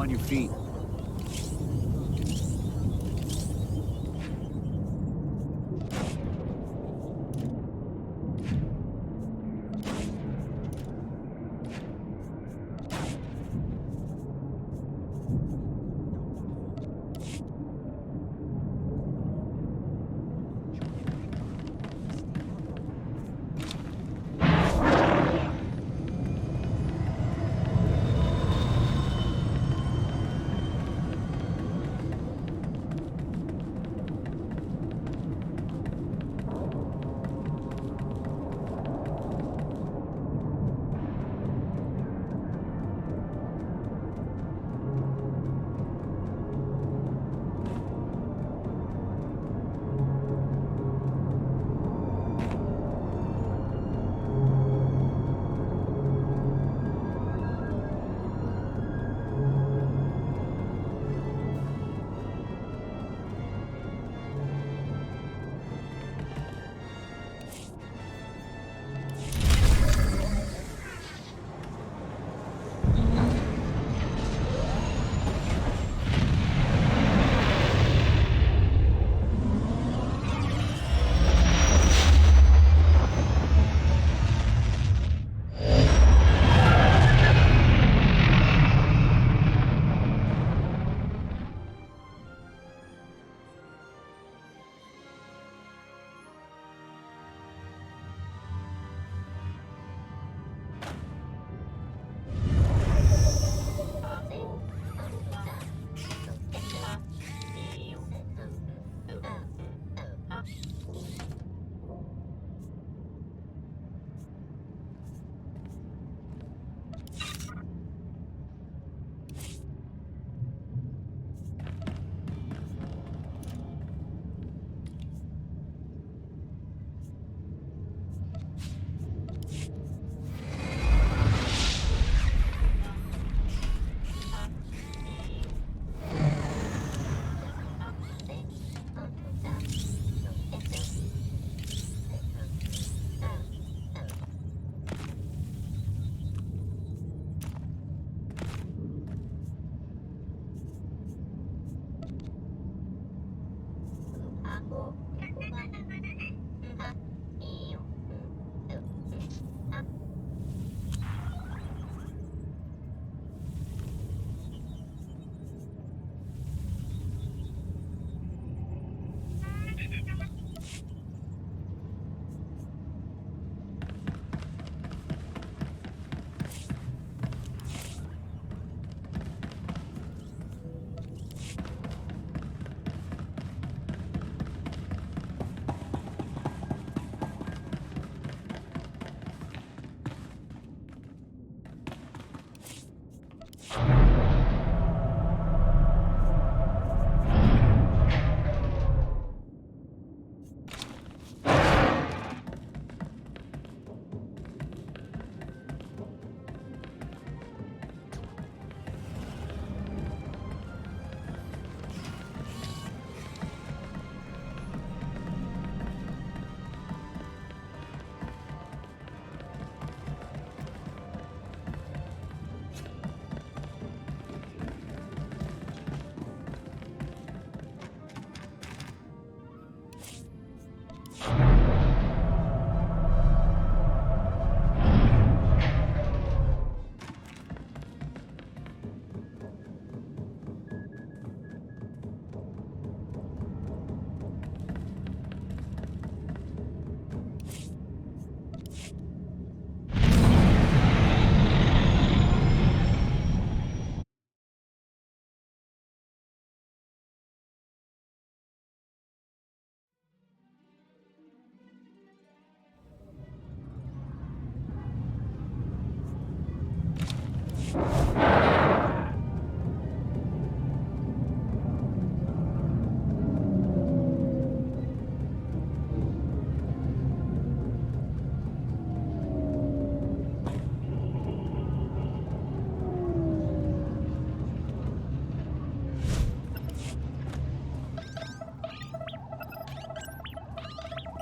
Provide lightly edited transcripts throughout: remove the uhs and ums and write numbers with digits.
on your feet.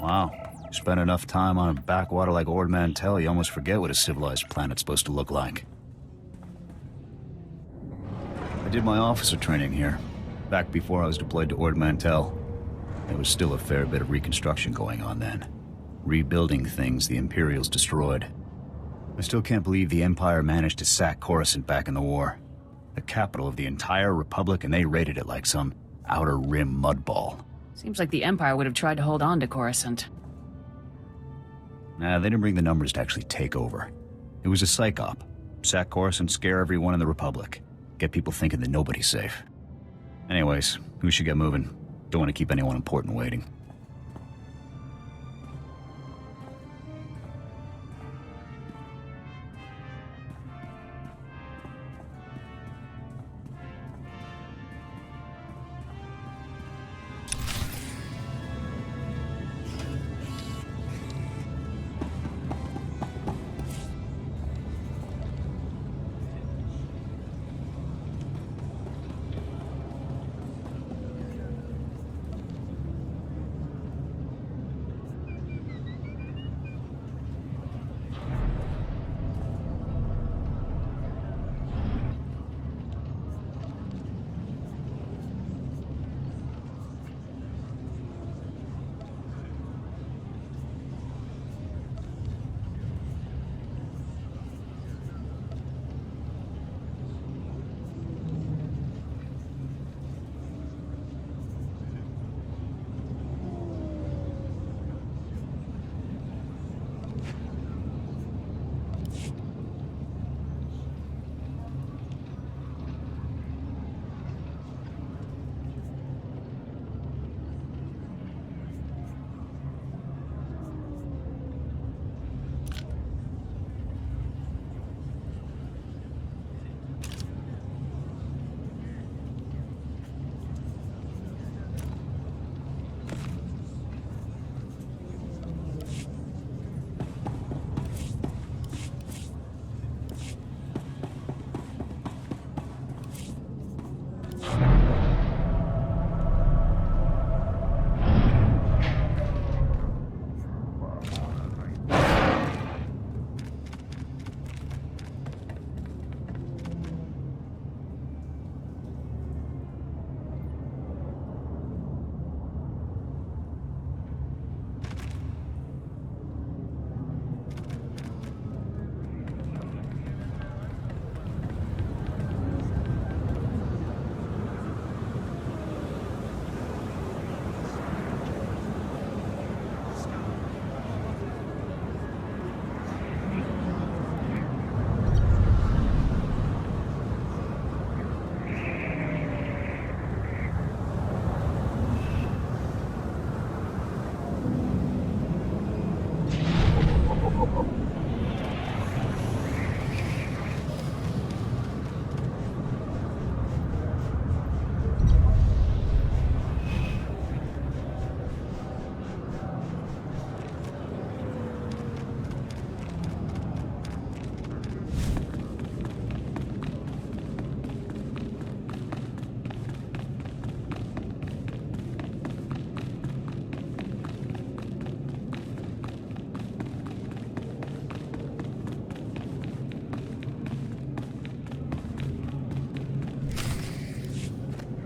Wow. Spend enough time on a backwater like Ord Mantell, you almost forget what a civilized planet's supposed to look like. I did my officer training here, back before I was deployed to Ord Mantell. There was still a fair bit of reconstruction going on then. Rebuilding things the Imperials destroyed. I still can't believe the Empire managed to sack Coruscant back in the war. The capital of the entire Republic, and they raided it like some outer rim mudball. Seems like the Empire would have tried to hold on to Coruscant. Nah, they didn't bring the numbers to actually take over. It was a psych op. Sack Coruscant, scare everyone in the Republic. Get people thinking that nobody's safe. Anyways, we should get moving. Don't want to keep anyone important waiting.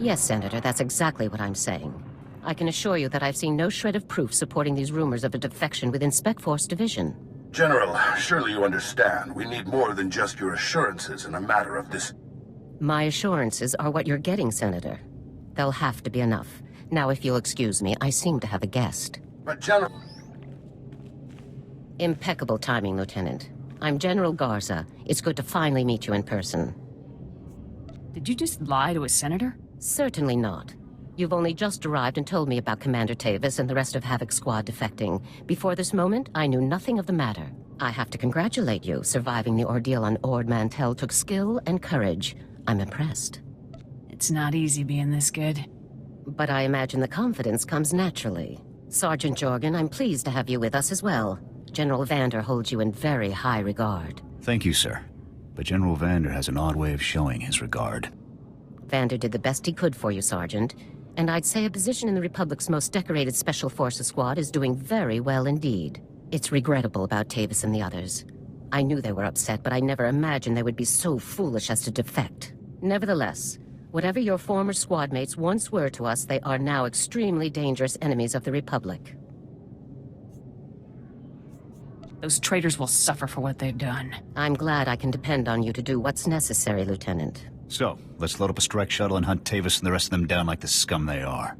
Yes, Senator, that's exactly what I'm saying. I can assure you that I've seen no shred of proof supporting these rumors of a defection within Spec Force Division. General, surely you understand. We need more than just your assurances in a matter of this. My assurances are what you're getting, Senator. They'll have to be enough. Now, if you'll excuse me, I seem to have a guest. But General... Impeccable timing, Lieutenant. I'm General Garza. It's good to finally meet you in person. Did you just lie to a senator? Certainly not. You've only just arrived and told me about Commander Tavis and the rest of Havoc's squad defecting. Before this moment, I knew nothing of the matter. I have to congratulate you. Surviving the ordeal on Ord Mantell took skill and courage. I'm impressed. It's not easy being this good. But I imagine the confidence comes naturally. Sergeant Jorgen, I'm pleased to have you with us as well. General Vander holds you in very high regard. Thank you, sir. But General Vander has an odd way of showing his regard. Vander did the best he could for you, Sergeant. And I'd say a position in the Republic's most decorated Special Forces squad is doing very well indeed. It's regrettable about Tavis and the others. I knew they were upset, but I never imagined they would be so foolish as to defect. Nevertheless, Whatever your former squad mates once were to us, they are now extremely dangerous enemies of the Republic. Those traitors will suffer for what they've done. I'm glad I can depend on you to do what's necessary, Lieutenant. So, let's load up a strike shuttle and hunt Tavis and the rest of them down like the scum they are.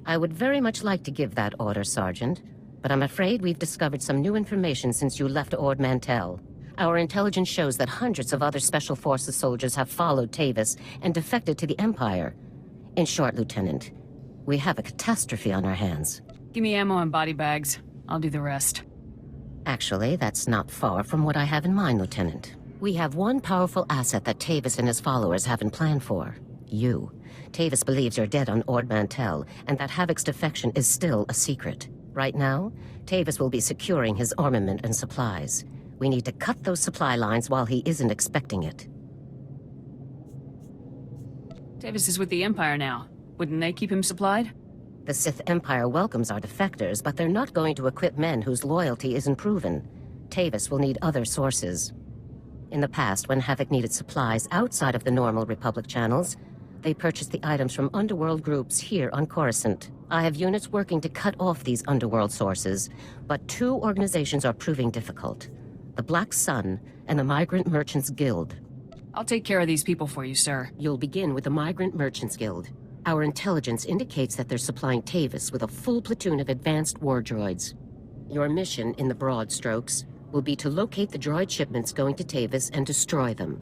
I would very much like to give that order, Sergeant, but I'm afraid we've discovered some new information since you left Ord Mantell. Our intelligence shows that hundreds of other Special Forces soldiers have followed Tavis and defected to the Empire. In short, Lieutenant, we have a catastrophe on our hands. Give me ammo and body bags. I'll do the rest. Actually, that's not far from what I have in mind, Lieutenant. We have one powerful asset that Tavis and his followers haven't planned for. You. Tavis believes you're dead on Ord Mantell, and that Havoc's defection is still a secret. Right now, Tavis will be securing his armament and supplies. We need to cut those supply lines while he isn't expecting it. Tavis is with the Empire now. Wouldn't they keep him supplied? The Sith Empire welcomes our defectors, but they're not going to equip men whose loyalty isn't proven. Tavis will need other sources. In the past, when Havoc needed supplies outside of the normal Republic channels, they purchased the items from underworld groups here on Coruscant. I have units working to cut off these underworld sources, but two organizations are proving difficult. The Black Sun and the Migrant Merchants Guild. I'll take care of these people for you, sir. You'll begin with the Migrant Merchants Guild. Our intelligence indicates that they're supplying Tavis with a full platoon of advanced war droids. Your mission, in the broad strokes, will be to locate the droid shipments going to Tavis and destroy them.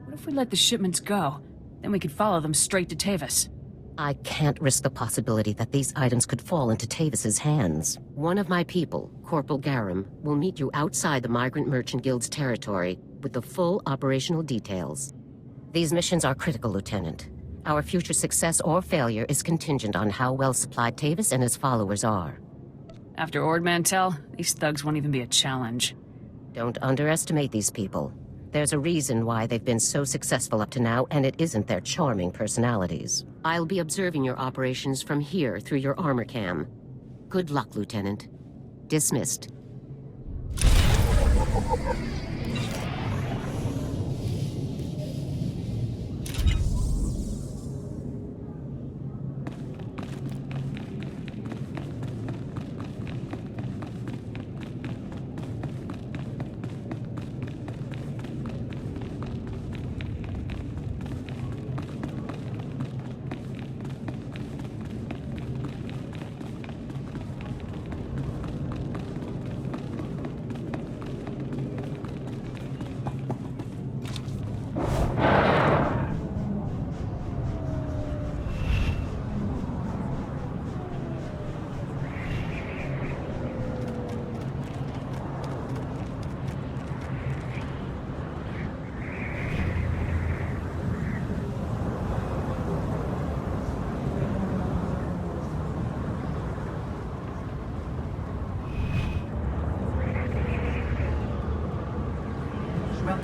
What if we let the shipments go? Then we could follow them straight to Tavis. I can't risk the possibility that these items could fall into Tavis's hands. One of my people, Corporal Garum, will meet you outside the Migrant Merchant Guild's territory with the full operational details. These missions are critical, Lieutenant. Our future success or failure is contingent on how well supplied Tavis and his followers are. After Ord Mantell, these thugs won't even be a challenge. Don't underestimate these people. There's a reason why they've been so successful up to now, and it isn't their charming personalities. I'll be observing your operations from here through your armor cam. Good luck, Lieutenant. Dismissed.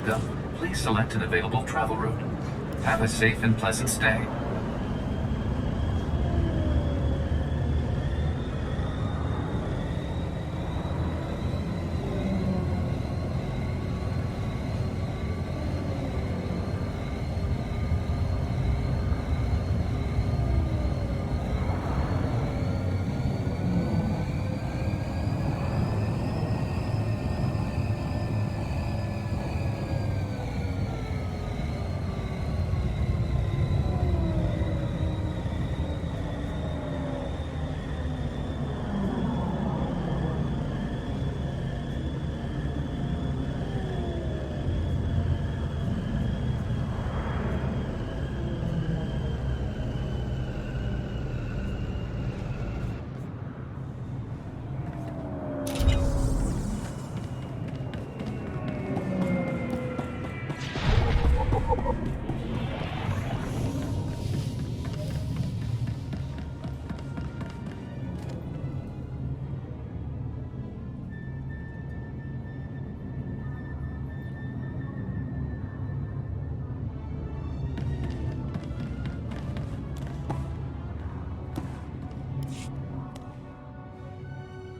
Welcome. Please select an available travel route. Have a safe and pleasant stay.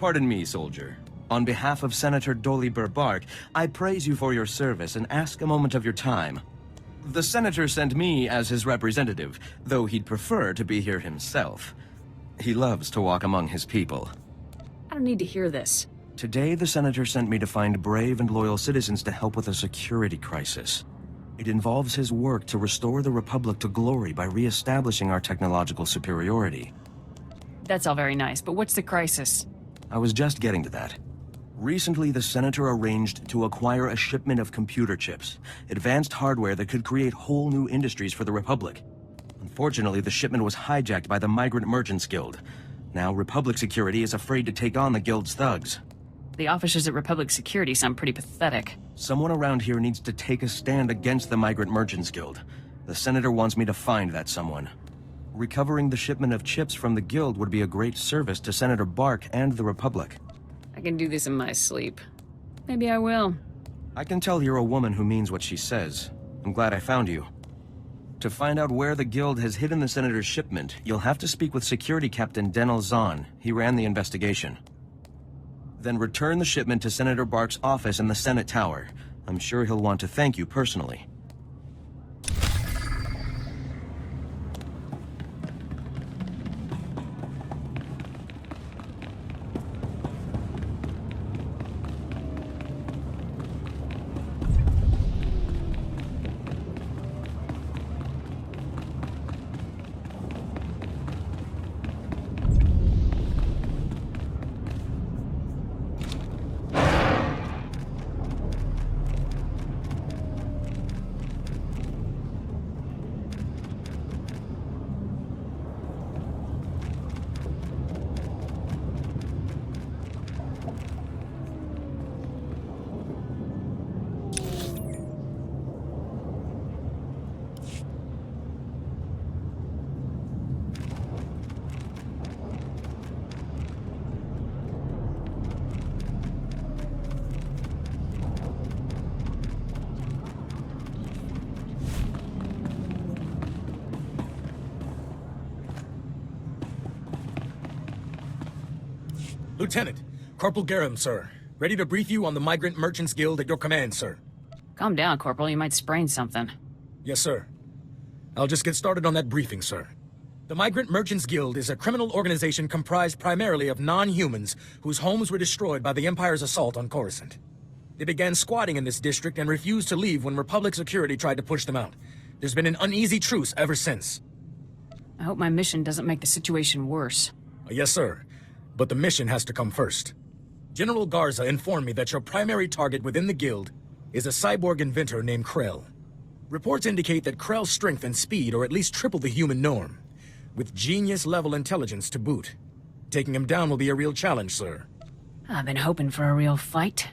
Pardon me, soldier. On behalf of Senator Dolly Burbark, I praise you for your service and ask a moment of your time. The Senator sent me as his representative, though he'd prefer to be here himself. He loves to walk among his people. I don't need to hear this. Today, the Senator sent me to find brave and loyal citizens to help with a security crisis. It involves his work to restore the Republic to glory by re-establishing our technological superiority. That's all very nice, but what's the crisis? I was just getting to that. Recently, the Senator arranged to acquire a shipment of computer chips, advanced hardware that could create whole new industries for the Republic. Unfortunately, the shipment was hijacked by the Migrant Merchants Guild. Now, Republic Security is afraid to take on the Guild's thugs. The officers at Republic Security sound pretty pathetic. Someone around here needs to take a stand against the Migrant Merchants Guild. The Senator wants me to find that someone. Recovering the shipment of chips from the Guild would be a great service to Senator Bark and the Republic. I can do this in my sleep. Maybe I will. I can tell you're a woman who means what she says. I'm glad I found you. To find out where the Guild has hidden the Senator's shipment, you'll have to speak with Security Captain Denel Zahn. He ran the investigation. Then return the shipment to Senator Bark's office in the Senate Tower. I'm sure he'll want to thank you personally. Lieutenant, Corporal Garum, sir. Ready to brief you on the Migrant Merchants Guild at your command, sir. Calm down, Corporal. You might sprain something. Yes, sir. I'll just get started on that briefing, sir. The Migrant Merchants Guild is a criminal organization comprised primarily of non-humans whose homes were destroyed by the Empire's assault on Coruscant. They began squatting in this district and refused to leave when Republic Security tried to push them out. There's been an uneasy truce ever since. I hope my mission doesn't make the situation worse. Yes, sir. But the mission has to come first. General Garza informed me that your primary target within the Guild is a cyborg inventor named Krell. Reports indicate that Krell's strength and speed are at least triple the human norm, with genius-level intelligence to boot. Taking him down will be a real challenge, sir. I've been hoping for a real fight.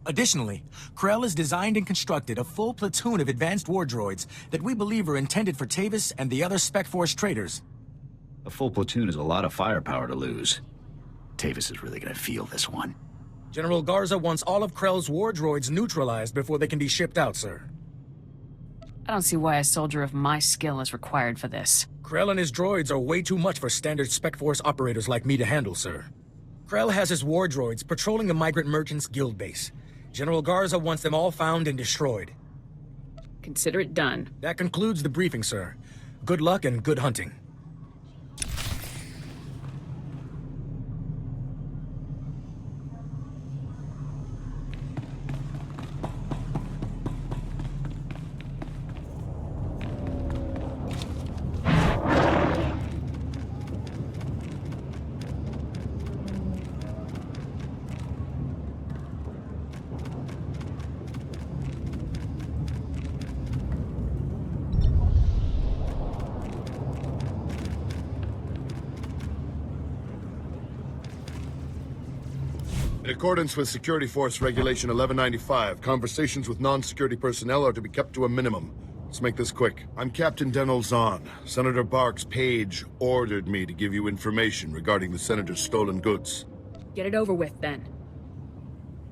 Additionally, Krell has designed and constructed a full platoon of advanced war droids that we believe are intended for Tavis and the other Spec Force traitors. A full platoon is a lot of firepower to lose. Tavis is really gonna feel this one. General Garza wants all of Krell's war droids neutralized before they can be shipped out, sir. I don't see why a soldier of my skill is required for this. Krell and his droids are way too much for standard Spec Force operators like me to handle, sir. Krell has his war droids patrolling the Migrant Merchants Guild base. General Garza wants them all found and destroyed. Consider it done. That concludes the briefing, sir. Good luck and good hunting. In accordance with Security Force Regulation 1195, conversations with non-security personnel are to be kept to a minimum. Let's make this quick. I'm Captain Denel Zahn. Senator Bark's page ordered me to give you information regarding the Senator's stolen goods. Get it over with, then.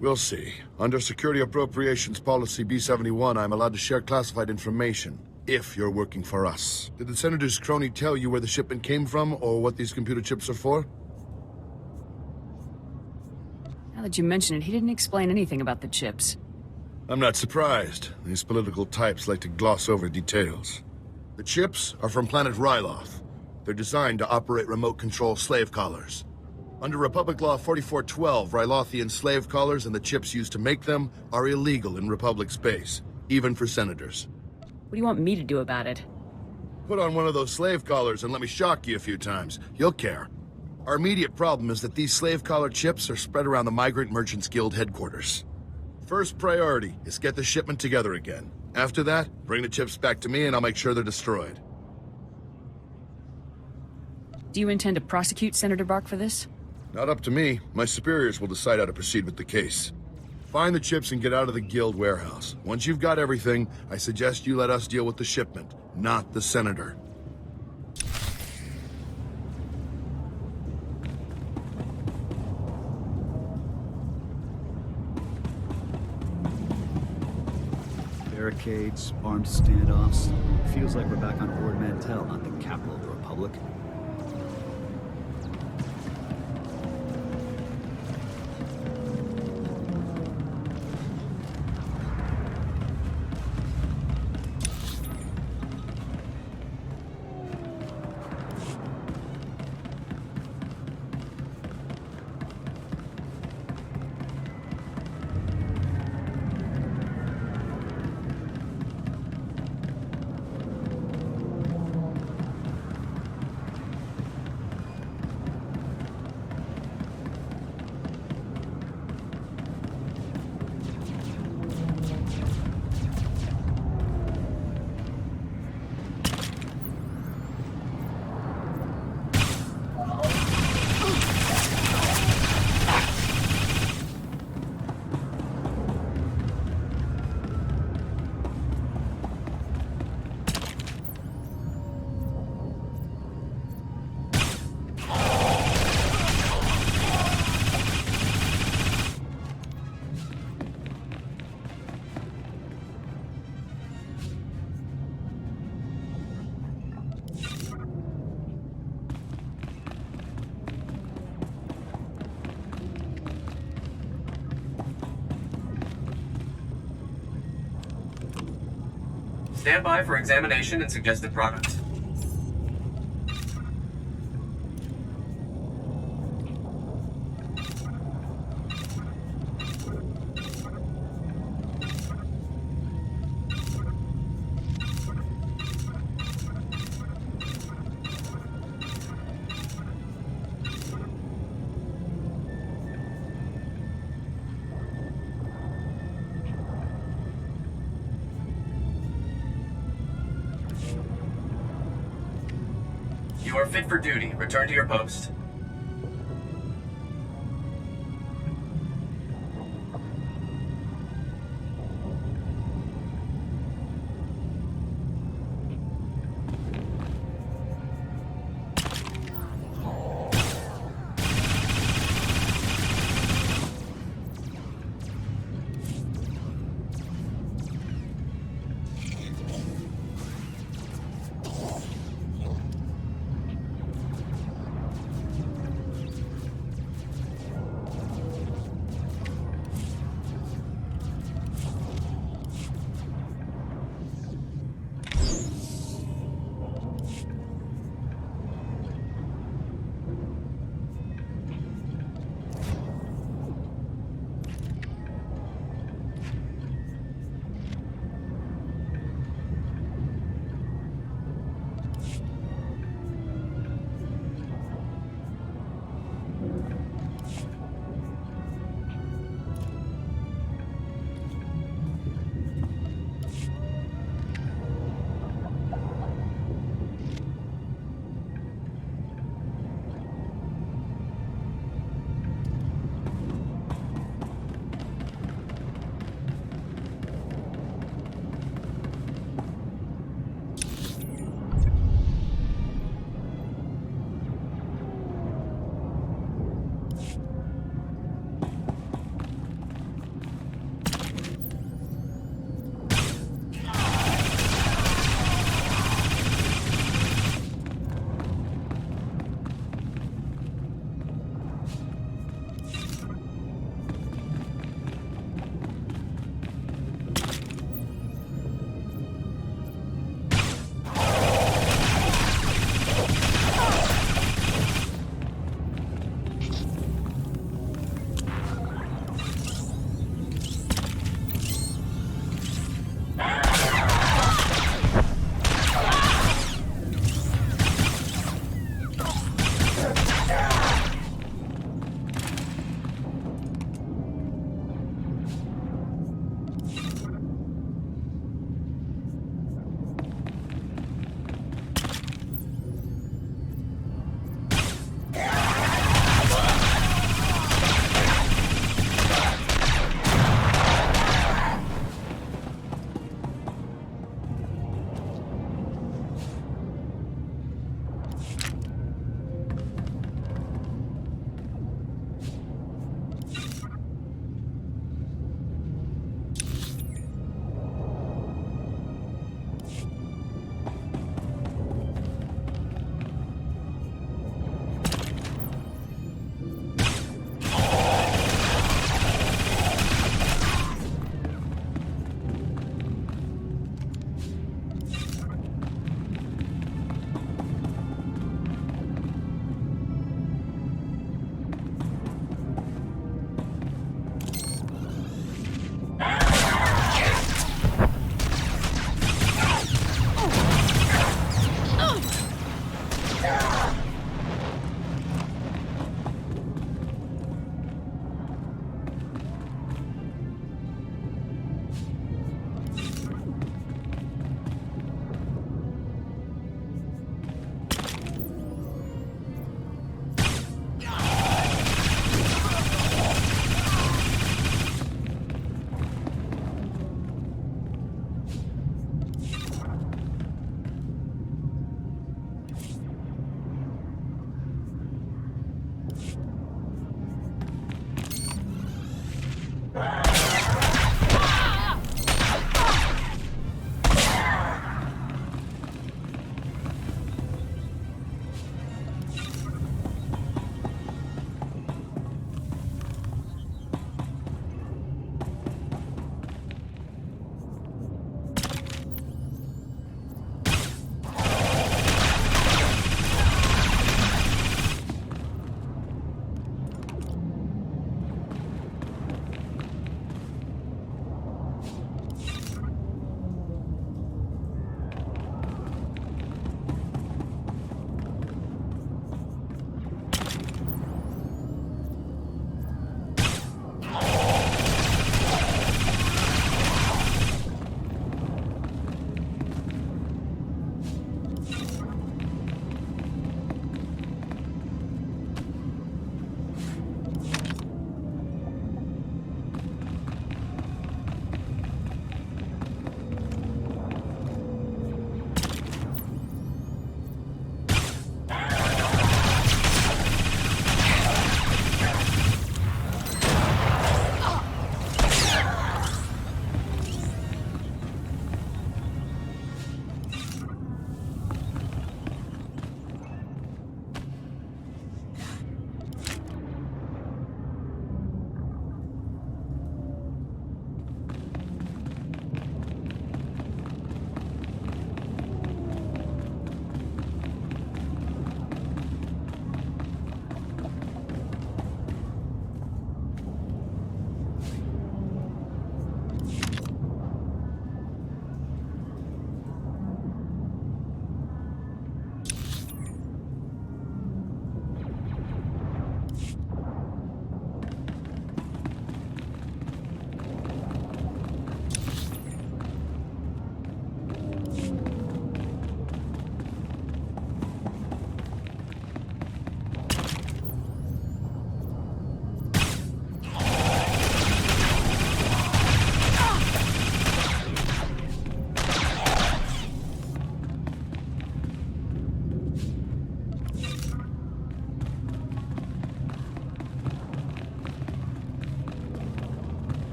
We'll see. Under Security Appropriations Policy B-71, I'm allowed to share classified information, if you're working for us. Did the Senator's crony tell you where the shipment came from, or what these computer chips are for? Now that you mention it, he didn't explain anything about the chips. I'm not surprised. These political types like to gloss over details. The chips are from planet Ryloth. They're designed to operate remote control slave collars. Under Republic Law 4412, Rylothian slave collars and the chips used to make them are illegal in Republic space, even for senators. What do you want me to do about it? Put on one of those slave collars and let me shock you a few times. You'll care. Our immediate problem is that these slave collar chips are spread around the Migrant Merchants Guild headquarters. First priority is get the shipment together again. After that, bring the chips back to me and I'll make sure they're destroyed. Do you intend to prosecute Senator Bark for this? Not up to me. My superiors will decide how to proceed with the case. Find the chips and get out of the guild warehouse. Once you've got everything, I suggest you let us deal with the shipment, not the senator. Barricades, armed standoffs. Feels like we're back on Ord Mantell, not the capital of the Republic. Stand by for examination and suggested product. You are fit for duty. Return to your post.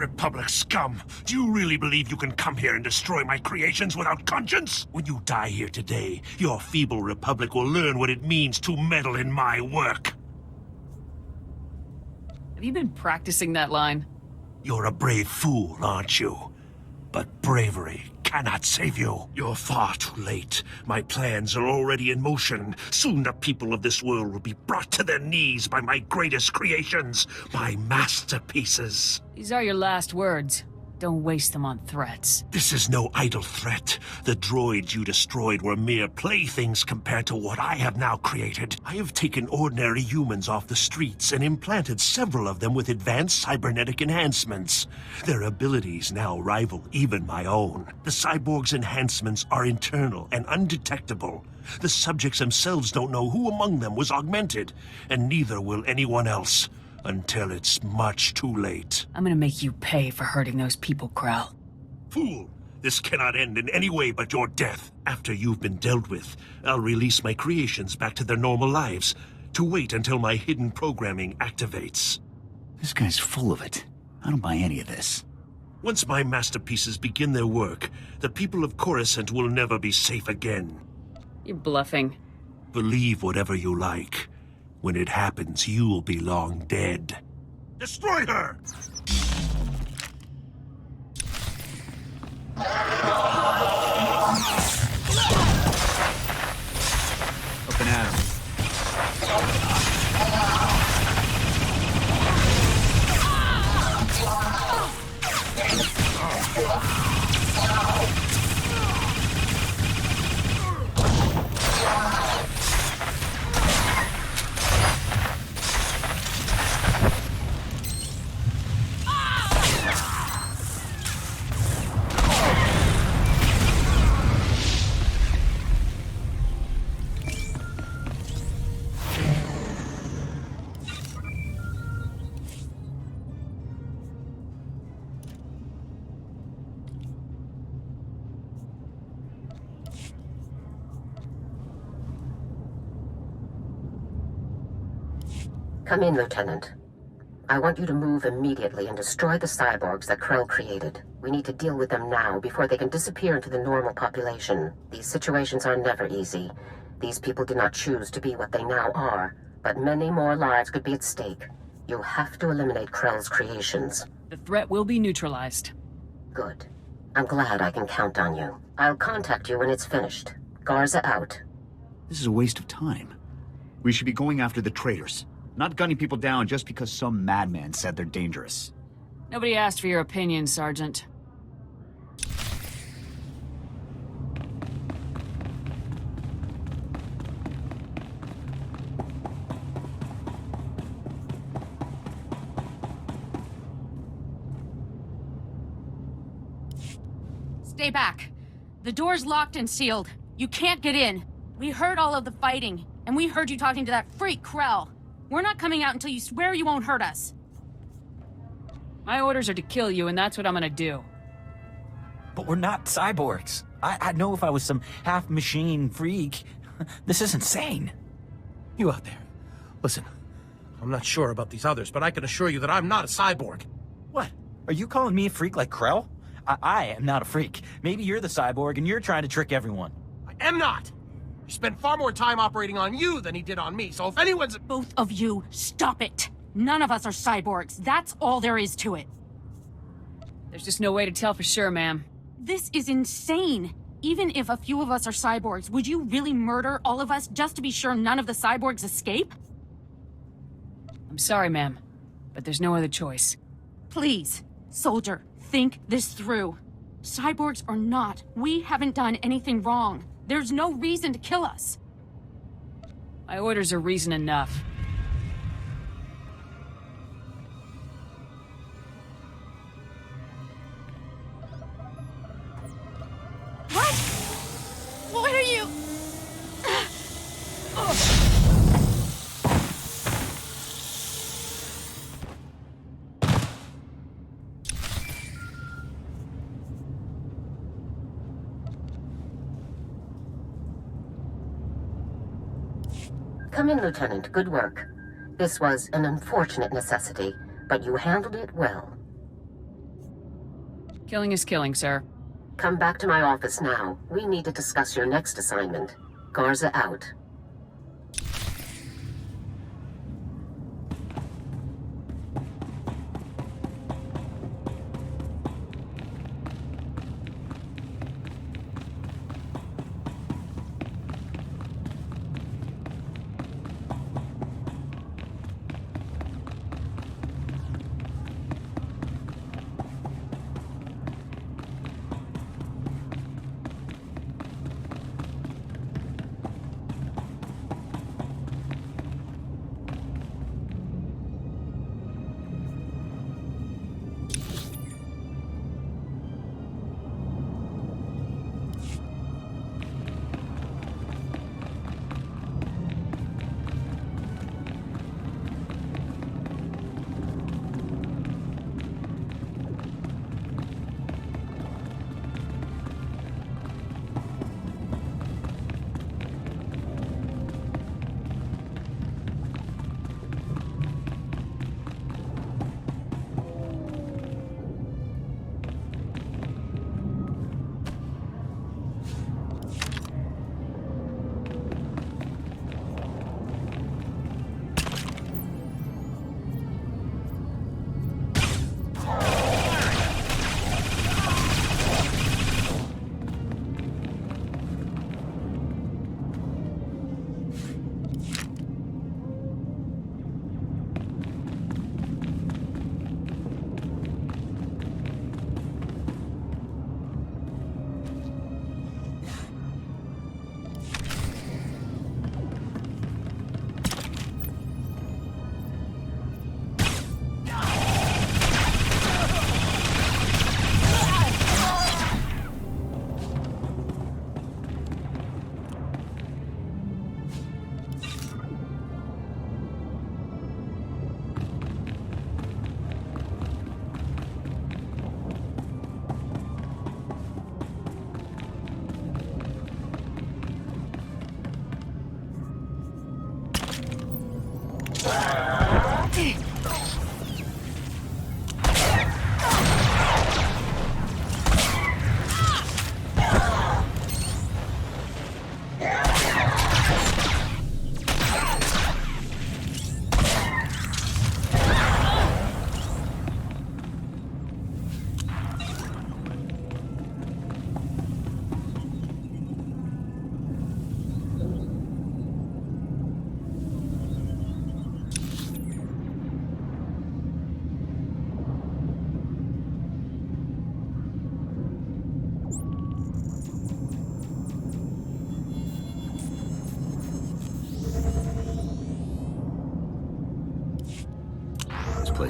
Republic scum! Do you really believe you can come here and destroy my creations without conscience? When you die here today, your feeble Republic will learn what it means to meddle in my work. Have you been practicing that line? You're a brave fool, aren't you? But bravery cannot save you. You're far too late. My plans are already in motion. Soon the people of this world will be brought to their knees by my greatest creations, my masterpieces. These are your last words. Don't waste them on threats. This is no idle threat. The droids you destroyed were mere playthings compared to what I have now created. I have taken ordinary humans off the streets and implanted several of them with advanced cybernetic enhancements. Their abilities now rival even my own. The cyborgs' enhancements are internal and undetectable. The subjects themselves don't know who among them was augmented, and neither will anyone else. Until it's much too late. I'm gonna make you pay for hurting those people, Krell. Fool! This cannot end in any way but your death. After you've been dealt with, I'll release my creations back to their normal lives, to wait until my hidden programming activates. This guy's full of it. I don't buy any of this. Once my masterpieces begin their work, the people of Coruscant will never be safe again. You're bluffing. Believe whatever you like. When it happens, you'll be long dead. Destroy her! Up and at him. Come in, Lieutenant. I want you to move immediately and destroy the cyborgs that Krell created. We need to deal with them now before they can disappear into the normal population. These situations are never easy. These people did not choose to be what they now are, but many more lives could be at stake. You'll have to eliminate Krell's creations. The threat will be neutralized. Good. I'm glad I can count on you. I'll contact you when it's finished. Garza out. This is a waste of time. We should be going after the traitors, not gunning people down just because some madman said they're dangerous. Nobody asked for your opinion, Sergeant. Stay back. The door's locked and sealed. You can't get in. We heard all of the fighting, and we heard you talking to that freak Krell. We're not coming out until you swear you won't hurt us. My orders are to kill you, and that's what I'm gonna do. But we're not cyborgs. I'd know if I was some half-machine freak. This is insane. You out there. Listen, I'm not sure about these others, but I can assure you that I'm not a cyborg. What? Are you calling me a freak like Krell? I am not a freak. Maybe you're the cyborg and you're trying to trick everyone. I am not. He spent far more time operating on you than he did on me, so if anyone's... Both of you, stop it. None of us are cyborgs. That's all there is to it. There's just no way to tell for sure, ma'am. This is insane. Even if a few of us are cyborgs, would you really murder all of us just to be sure none of the cyborgs escape? I'm sorry, ma'am, but there's no other choice. Please, soldier, think this through. Cyborgs or not, we haven't done anything wrong. There's no reason to kill us. My orders are reason enough. What? What are you... Come in, Lieutenant. Good work. This was an unfortunate necessity, but you handled it well. Killing is killing, sir. Come back to my office now. We need to discuss your next assignment. Garza out.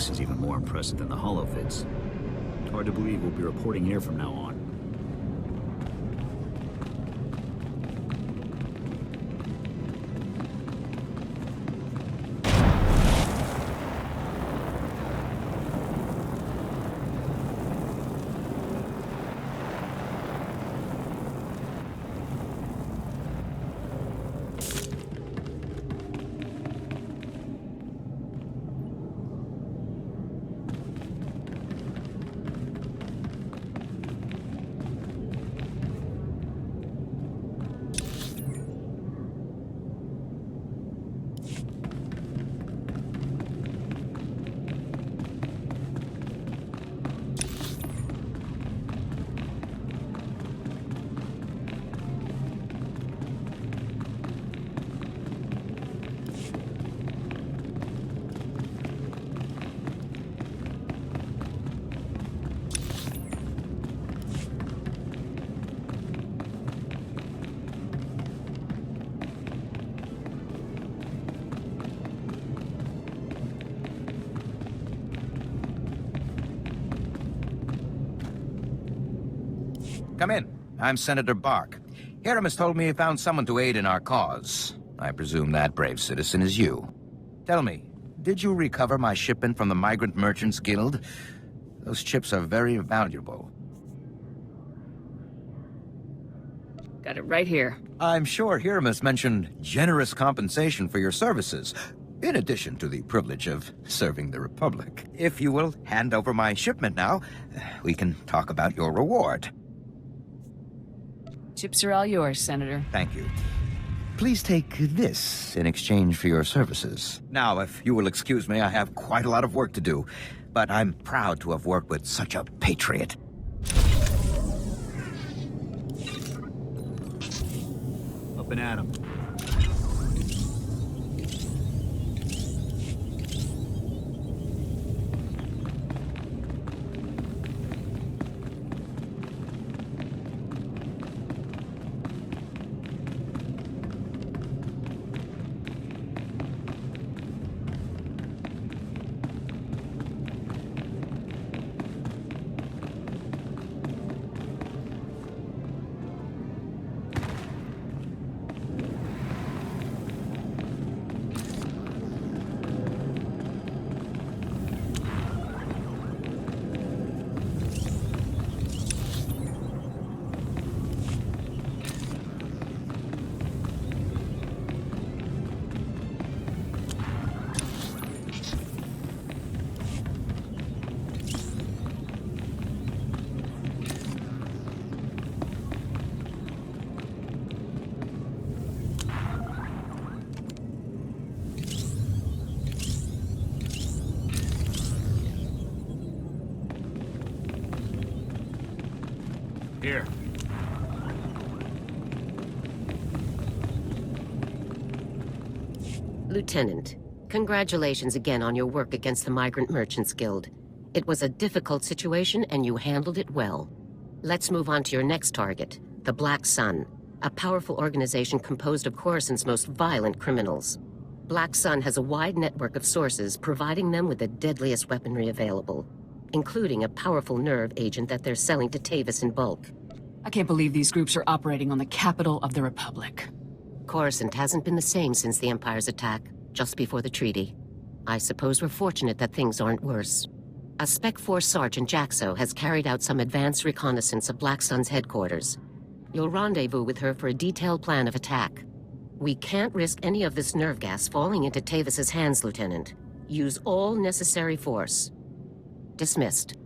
This is even more impressive than the holovids. Hard to believe we'll be reporting here from now on. Come in. I'm Senator Bark. Hiram has told me he found someone to aid in our cause. I presume that brave citizen is you. Tell me, did you recover my shipment from the Migrant Merchants Guild? Those chips are very valuable. Got it right here. I'm sure Hiram has mentioned generous compensation for your services. in addition to the privilege of serving the Republic. If you will hand over my shipment now, we can talk about your reward. Chips are all yours, Senator. Thank you. Please take this in exchange for your services. Now, if you will excuse me, I have quite a lot of work to do, but I'm proud to have worked with such a patriot. Up and at 'em. Here. Lieutenant, congratulations again on your work against the Migrant Merchants Guild. It was a difficult situation and you handled it well. Let's move on to your next target, the Black Sun, a powerful organization composed of Coruscant's most violent criminals. Black Sun has a wide network of sources providing them with the deadliest weaponry available, including a powerful nerve agent that they're selling to Tavis in bulk. I can't believe these groups are operating on the capital of the Republic. Coruscant hasn't been the same since the Empire's attack, just before the treaty. I suppose we're fortunate that things aren't worse. A Spec Force Sergeant Jaxo has carried out some advanced reconnaissance of Black Sun's headquarters. You'll rendezvous with her for a detailed plan of attack. We can't risk any of this nerve gas falling into Tavis's hands, Lieutenant. Use all necessary force. Dismissed.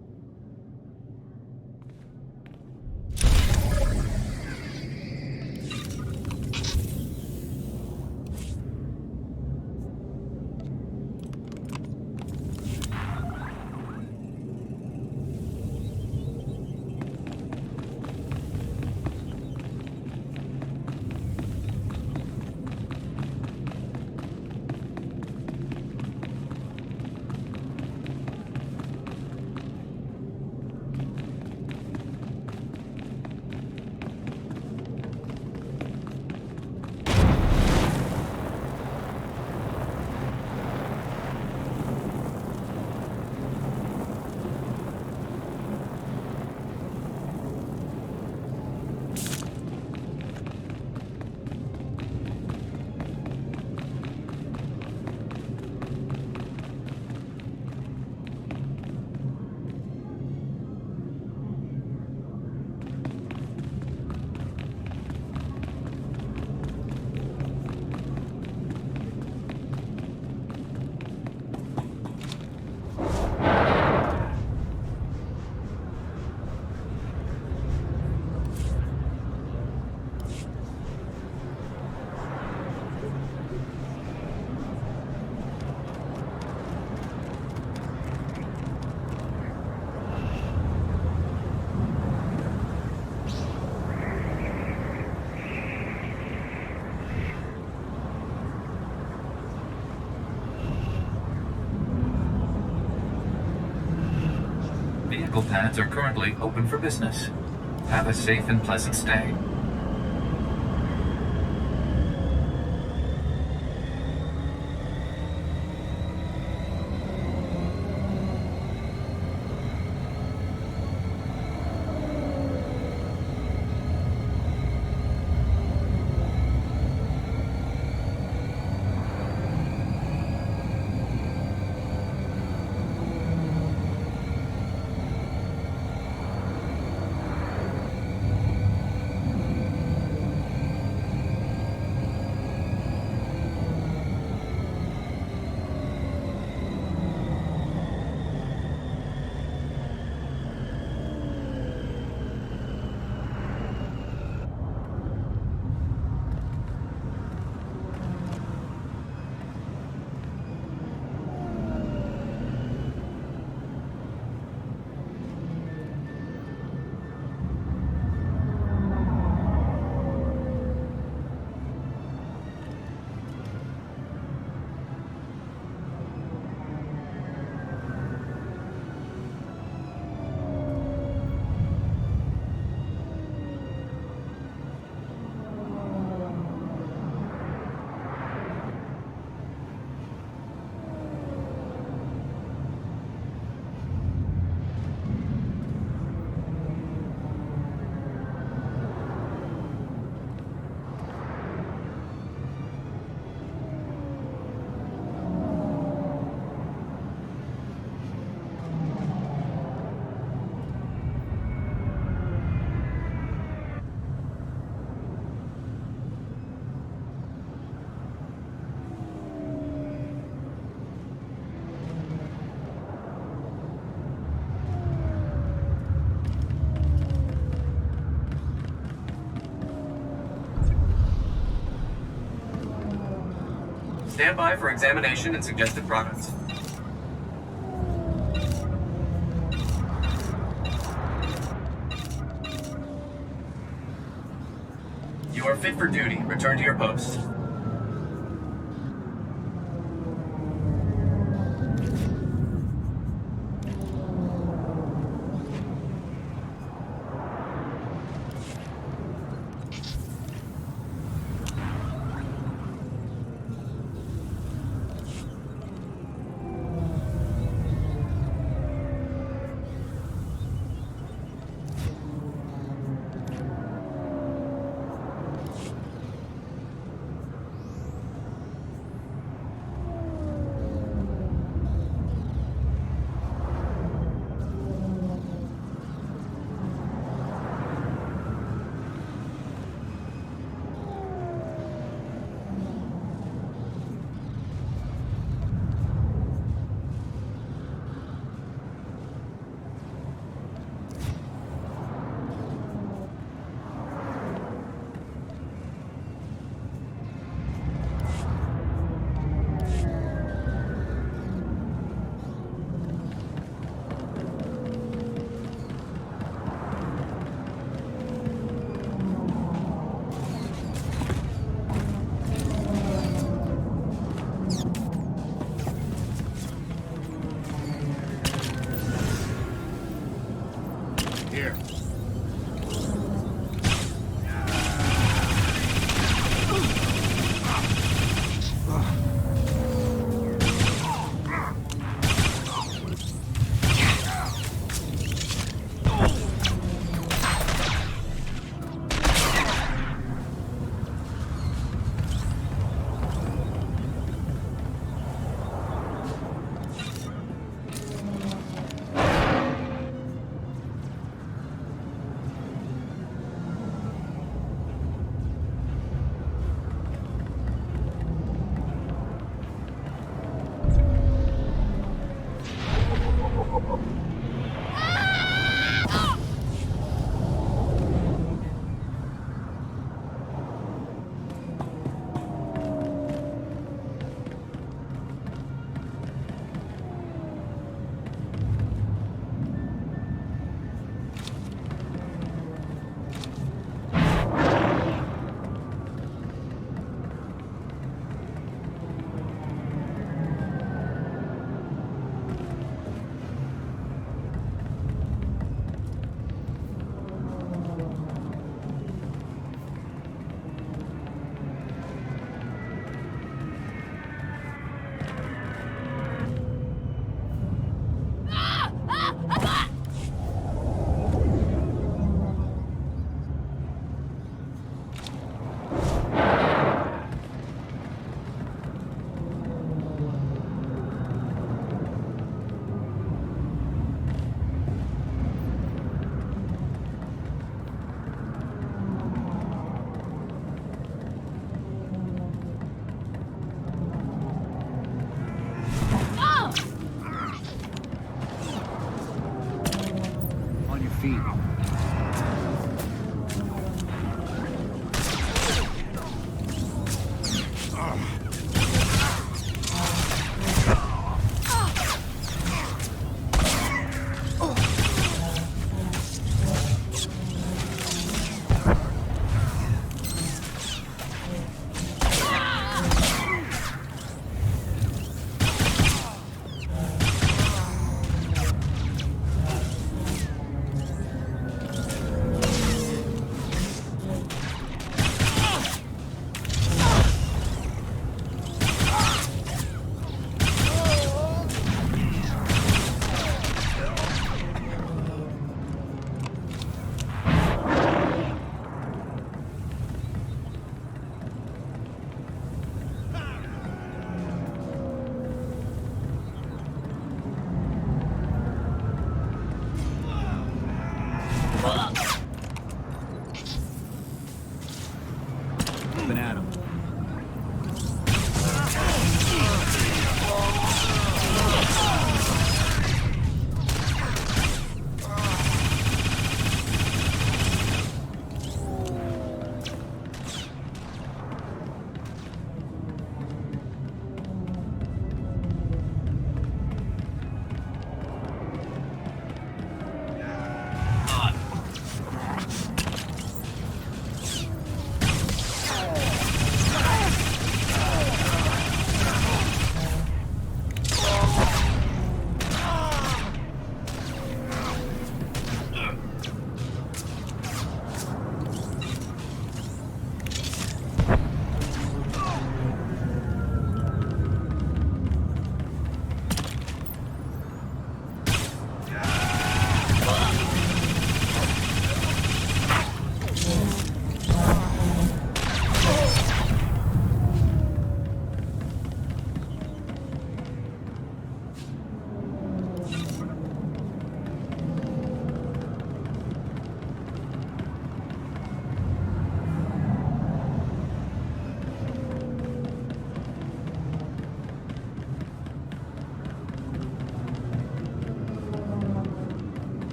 Vehicle pads are currently open for business. Have a safe and pleasant stay. Stand by for examination and suggested products. You are fit for duty. Return to your post. Here.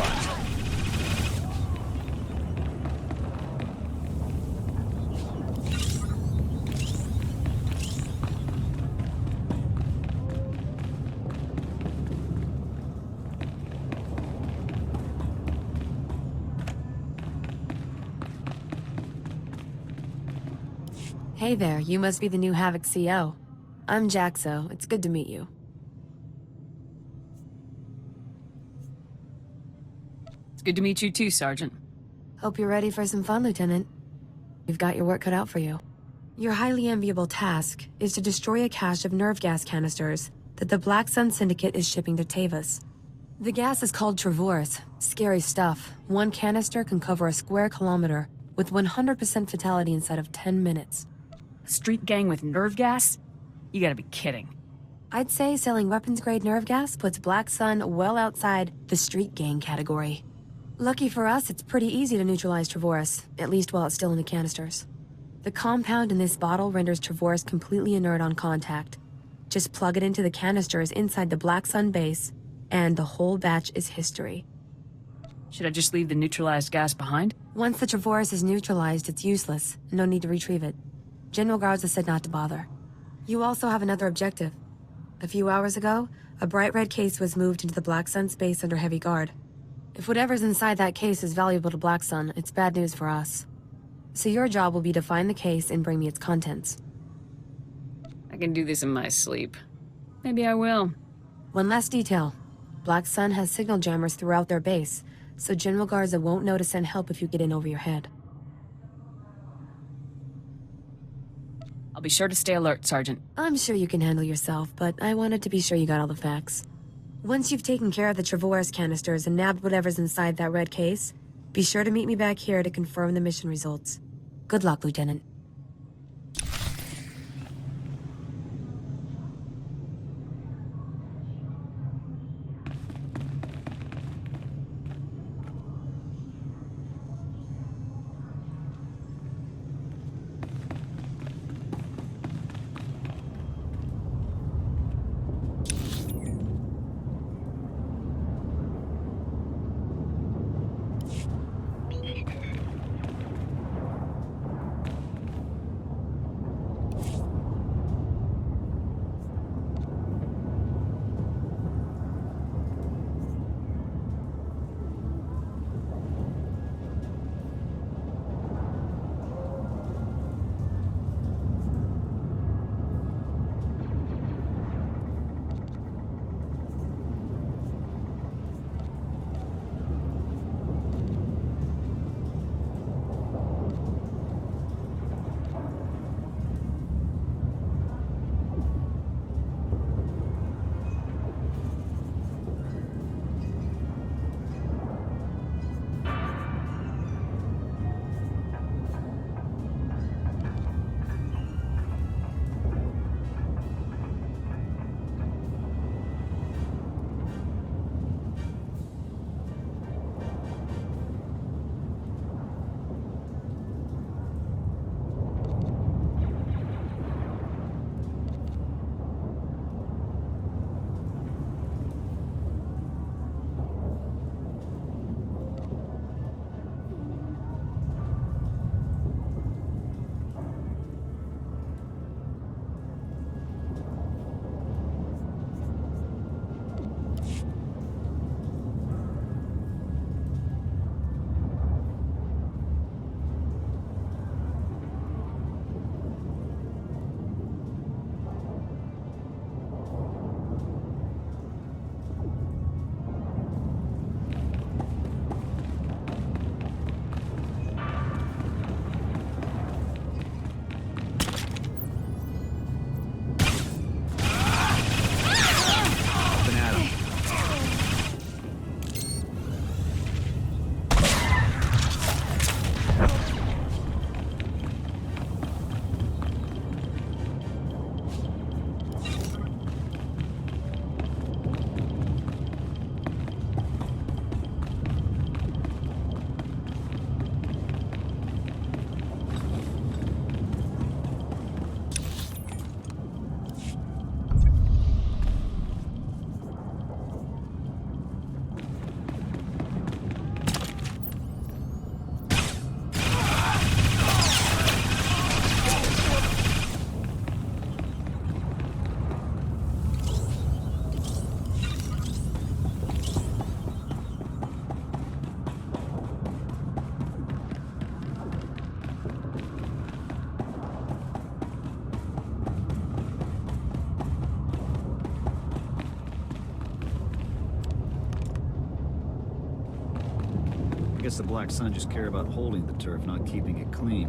neutralized. Hey there, you must be the new Havoc CO. I'm Jaxo. It's good to meet you. It's good to meet you too, Sergeant. Hope you're ready for some fun, Lieutenant. You've got your work cut out for you. Your highly enviable task is to destroy a cache of nerve gas canisters that the Black Sun Syndicate is shipping to Tavis. The gas is called Travorus. Scary stuff. One canister can cover a square kilometer with 100% fatality inside of 10 minutes. A street gang with nerve gas? You gotta be kidding. I'd say selling weapons-grade nerve gas puts Black Sun well outside the street gang category. Lucky for us, it's pretty easy to neutralize Travorus, at least while it's still in the canisters. The compound in this bottle renders Travorus completely inert on contact. Just plug it into the canisters inside the Black Sun base, and the whole batch is history. Should I just leave the neutralized gas behind? Once the Travorus is neutralized, it's useless. No need to retrieve it. General Garza said not to bother. You also have another objective. A few hours ago, a bright red case was moved into the Black Sun space under heavy guard. If whatever's inside that case is valuable to Black Sun, it's bad news for us. So your job will be to find the case and bring me its contents. I can do this in my sleep. Maybe I will. One last detail. Black Sun has signal jammers throughout their base, so General Garza won't know to send help if you get in over your head. I'll be sure to stay alert, Sergeant. I'm sure you can handle yourself, but I wanted to be sure you got all the facts. Once you've taken care of the Travorus canisters and nabbed whatever's inside that red case, be sure to meet me back here to confirm the mission results. Good luck, Lieutenant. I guess the Black Sun just care about holding the turf, not keeping it clean.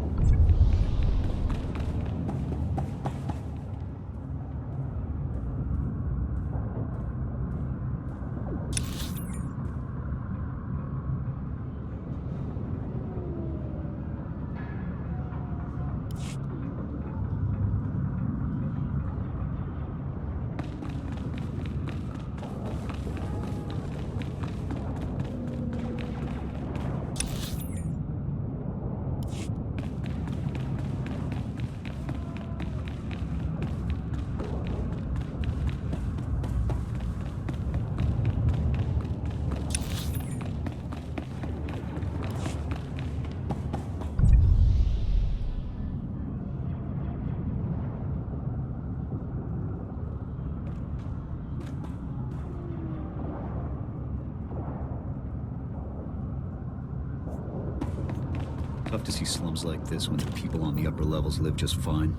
Tough to see slums like this when the people on the upper levels live just fine.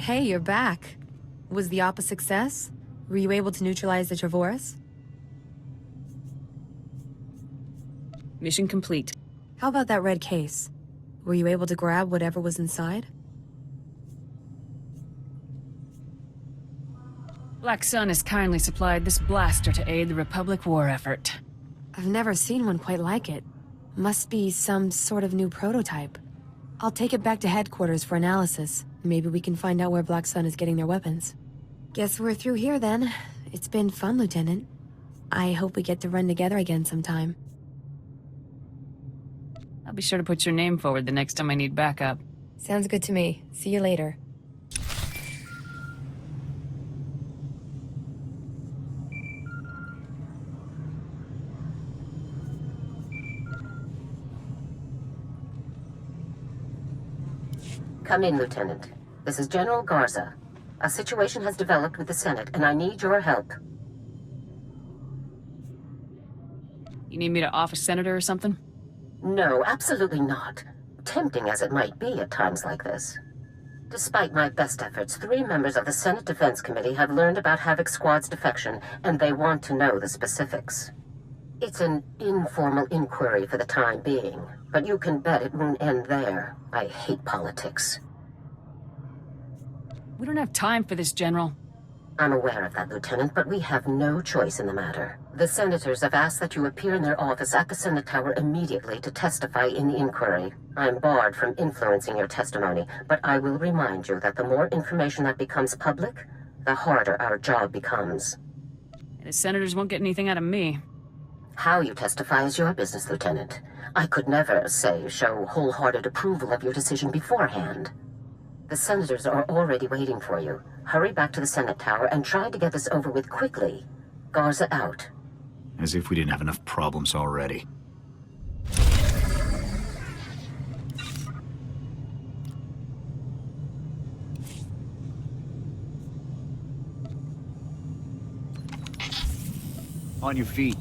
Hey, you're back. Was the op a success? Were you able to neutralize the Trevorus? Mission complete. How about that red case? Were you able to grab whatever was inside? Black Sun has kindly supplied this blaster to aid the Republic war effort. I've never seen one quite like it. Must be some sort of new prototype. I'll take it back to headquarters for analysis. Maybe we can find out where Black Sun is getting their weapons. Guess we're through here then. It's been fun, Lieutenant. I hope we get to run together again sometime. I'll be sure to put your name forward the next time I need backup. Sounds good to me. See you later. Come in, Lieutenant. This is General Garza. A situation has developed with the Senate, and I need your help. You need me to off a senator or something? No, absolutely not. Tempting as it might be at times like this. Despite my best efforts, 3 members of the Senate Defense Committee have learned about Havoc Squad's defection, and they want to know the specifics. It's an informal inquiry for the time being, but you can bet it won't end there. I hate politics. We don't have time for this, General. I'm aware of that, Lieutenant, but we have no choice in the matter. The senators have asked that you appear in their office at the Senate Tower immediately to testify in the inquiry. I'm barred from influencing your testimony, but I will remind you that the more information that becomes public, the harder our job becomes. And the senators won't get anything out of me. How you testify is your business, Lieutenant. I could never, say, show wholehearted approval of your decision beforehand. The senators are already waiting for you. Hurry back to the Senate Tower and try to get this over with quickly. Garza out. As if we didn't have enough problems already. On your feet.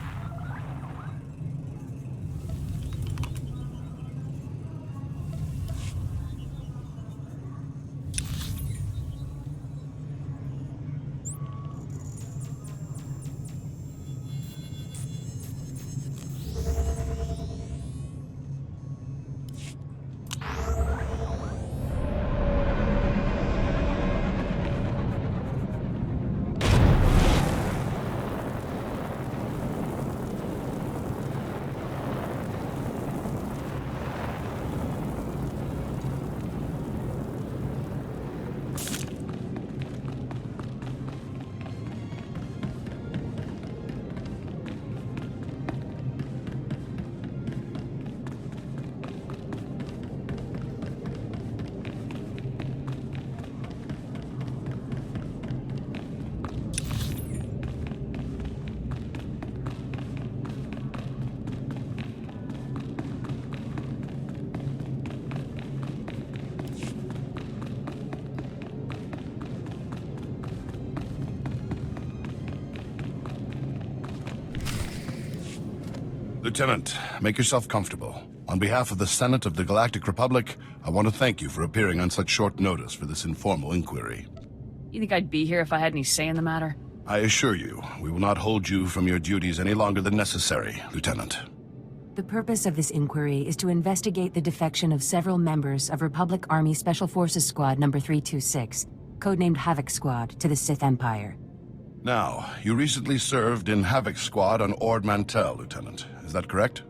Lieutenant, make yourself comfortable. On behalf of the Senate of the Galactic Republic, I want to thank you for appearing on such short notice for this informal inquiry. You think I'd be here if I had any say in the matter? I assure you, we will not hold you from your duties any longer than necessary, Lieutenant. The purpose of this inquiry is to investigate the defection of several members of Republic Army Special Forces Squad number 326, codenamed Havoc Squad, to the Sith Empire. Now, you recently served in Havoc Squad on Ord Mantell, Lieutenant. Is that correct?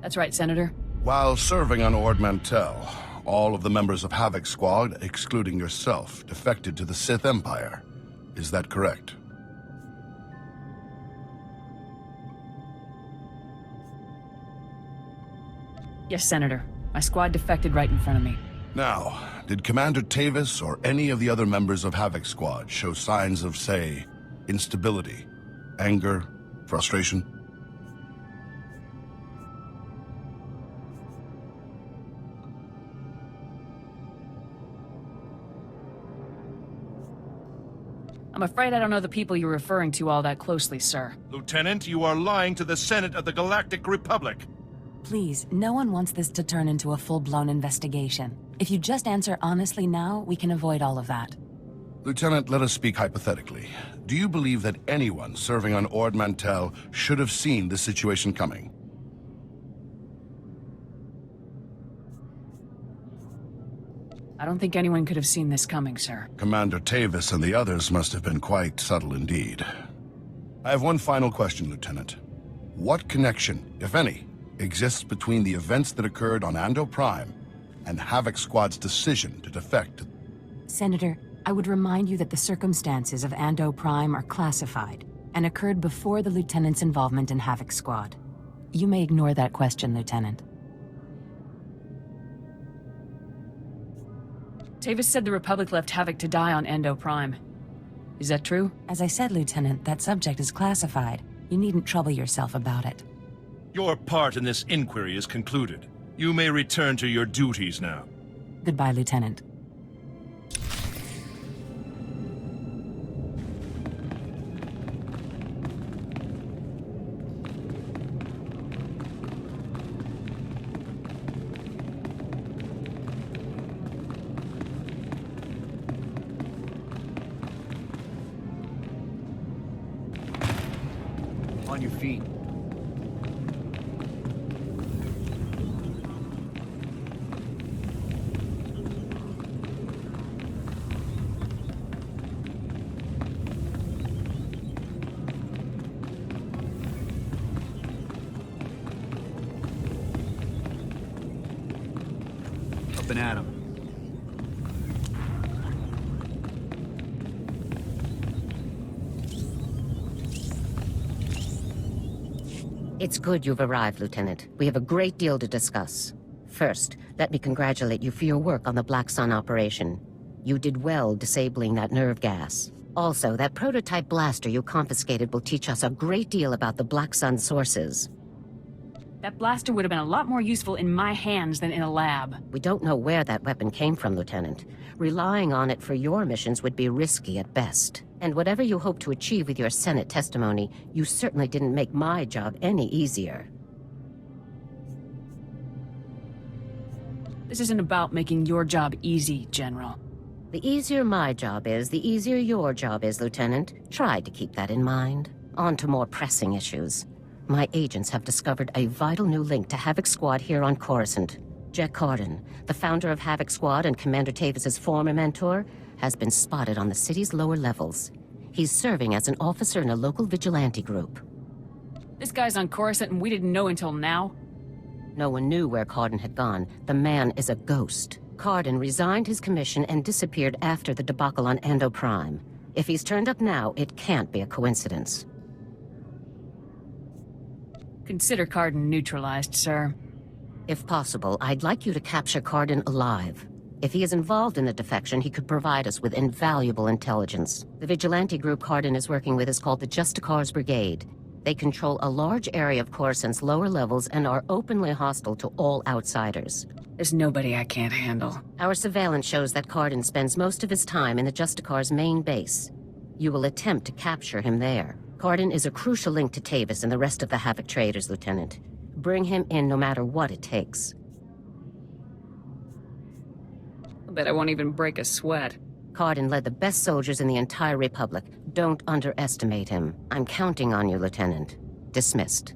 That's right, Senator. While serving on Ord Mantell, all of the members of Havoc Squad, excluding yourself, defected to the Sith Empire. Is that correct? Yes, Senator. My squad defected right in front of me. Now, did Commander Tavis or any of the other members of Havoc Squad show signs of, say, instability, anger, frustration? I'm afraid I don't know the people you're referring to all that closely, sir. Lieutenant, you are lying to the Senate of the Galactic Republic. Please, no one wants this to turn into a full-blown investigation. If you just answer honestly now, we can avoid all of that. Lieutenant, let us speak hypothetically. Do you believe that anyone serving on Ord Mantell should have seen this situation coming? I don't think anyone could have seen this coming, sir. Commander Tavis and the others must have been quite subtle indeed. I have one final question, Lieutenant. What connection, if any, exists between the events that occurred on Ando Prime and Havoc Squad's decision to defect? Senator, I would remind you that the circumstances of Ando Prime are classified and occurred before the Lieutenant's involvement in Havoc Squad. You may ignore that question, Lieutenant. Tavis said the Republic left Havoc to die on Ando Prime. Is that true? As I said, Lieutenant, that subject is classified. You needn't trouble yourself about it. Your part in this inquiry is concluded. You may return to your duties now. Goodbye, Lieutenant. On your feet. Up and at 'em. It's good you've arrived, Lieutenant. We have a great deal to discuss. First, let me congratulate you for your work on the Black Sun operation. You did well disabling that nerve gas. Also, that prototype blaster you confiscated will teach us a great deal about the Black Sun sources. That blaster would have been a lot more useful in my hands than in a lab. We don't know where that weapon came from, Lieutenant. Relying on it for your missions would be risky at best. And whatever you hope to achieve with your Senate testimony, you certainly didn't make my job any easier. This isn't about making your job easy, General. The easier my job is, the easier your job is, Lieutenant. Try to keep that in mind. On to more pressing issues. My agents have discovered a vital new link to Havoc Squad here on Coruscant. Jack Carden, the founder of Havoc Squad and Commander Tavis's former mentor, has been spotted on the city's lower levels. He's serving as an officer in a local vigilante group. This guy's on Coruscant and we didn't know until now? No one knew where Carden had gone. The man is a ghost. Carden resigned his commission and disappeared after the debacle on Ando Prime. If he's turned up now, it can't be a coincidence. Consider Carden neutralized, sir. If possible, I'd like you to capture Carden alive. If he is involved in the defection, he could provide us with invaluable intelligence. The vigilante group Carden is working with is called the Justicars Brigade. They control a large area of Coruscant's lower levels and are openly hostile to all outsiders. There's nobody I can't handle. Our surveillance shows that Carden spends most of his time in the Justicars' main base. You will attempt to capture him there. Carden is a crucial link to Tavis and the rest of the Havoc traders, Lieutenant. Bring him in no matter what it takes. I bet I won't even break a sweat. Carden led the best soldiers in the entire Republic. Don't underestimate him. I'm counting on you, Lieutenant. Dismissed.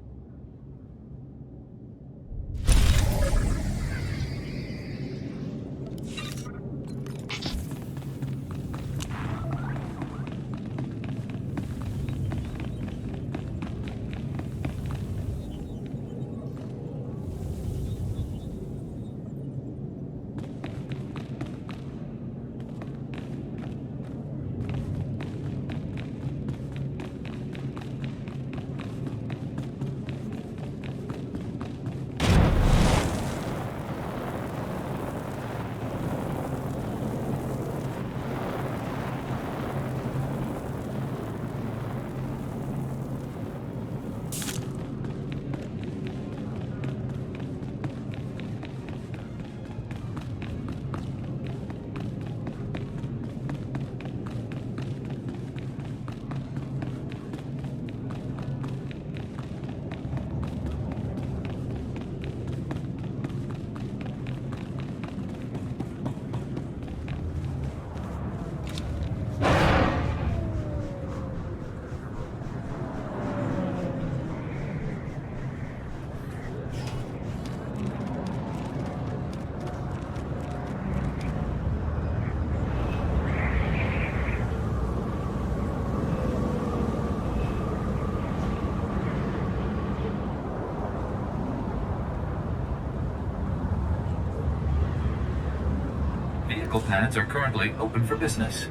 vehicle pads are currently open for business.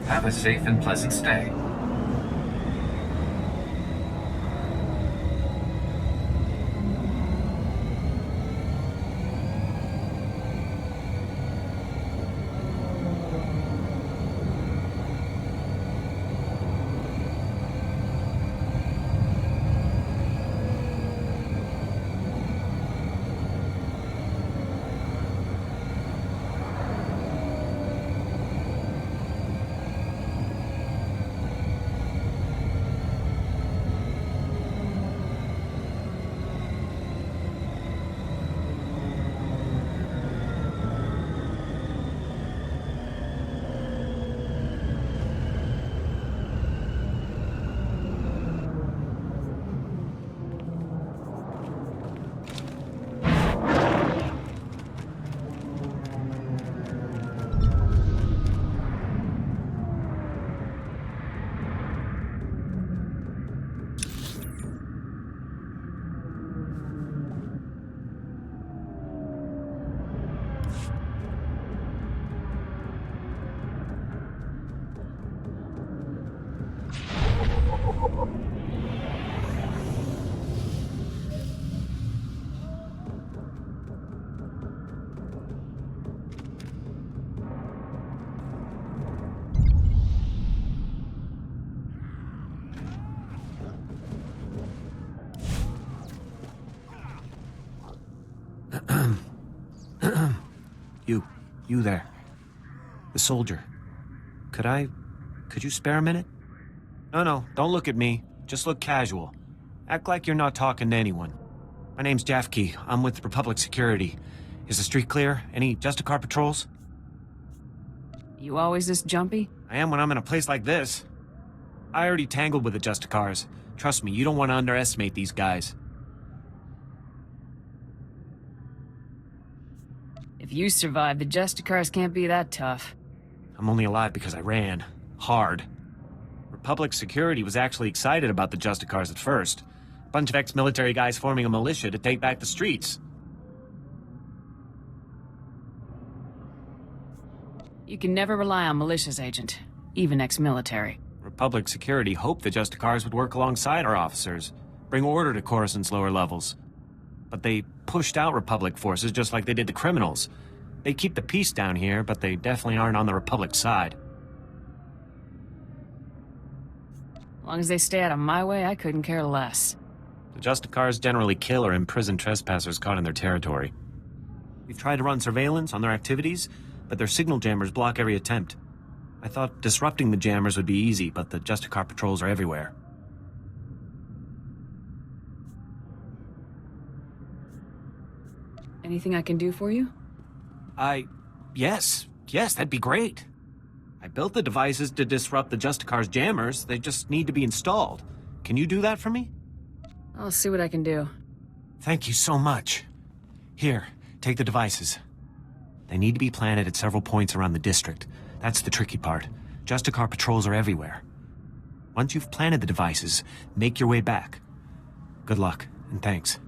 Have a safe and pleasant stay. You there. The soldier. Could you spare a minute? No, don't look at me. Just look casual. Act like you're not talking to anyone. My name's Jafke. I'm with Republic Security. Is the street clear? Any Justicar patrols? You always this jumpy? I am when I'm in a place like this. I already tangled with the Justicars. Trust me, you don't want to underestimate these guys. If you survive, the Justicars can't be that tough. I'm only alive because I ran. Hard. Republic Security was actually excited about the Justicars at first. Bunch of ex-military guys forming a militia to take back the streets. You can never rely on militias, Agent. Even ex-military. Republic Security hoped the Justicars would work alongside our officers, bring order to Coruscant's lower levels. But they pushed out Republic forces just like they did the criminals. They keep the peace down here, but they definitely aren't on the Republic side. As long as they stay out of my way, I couldn't care less. The Justicars generally kill or imprison trespassers caught in their territory. We've tried to run surveillance on their activities, but their signal jammers block every attempt. I thought disrupting the jammers would be easy, but the Justicar patrols are everywhere. Anything I can do for you? Yes, that'd be great. I built the devices to disrupt the Justicar's jammers. They just need to be installed. Can you do that for me? I'll see what I can do. Thank you so much. Here, take the devices. They need to be planted at several points around the district. That's the tricky part. Justicar patrols are everywhere. Once you've planted the devices, make your way back. Good luck, and thanks.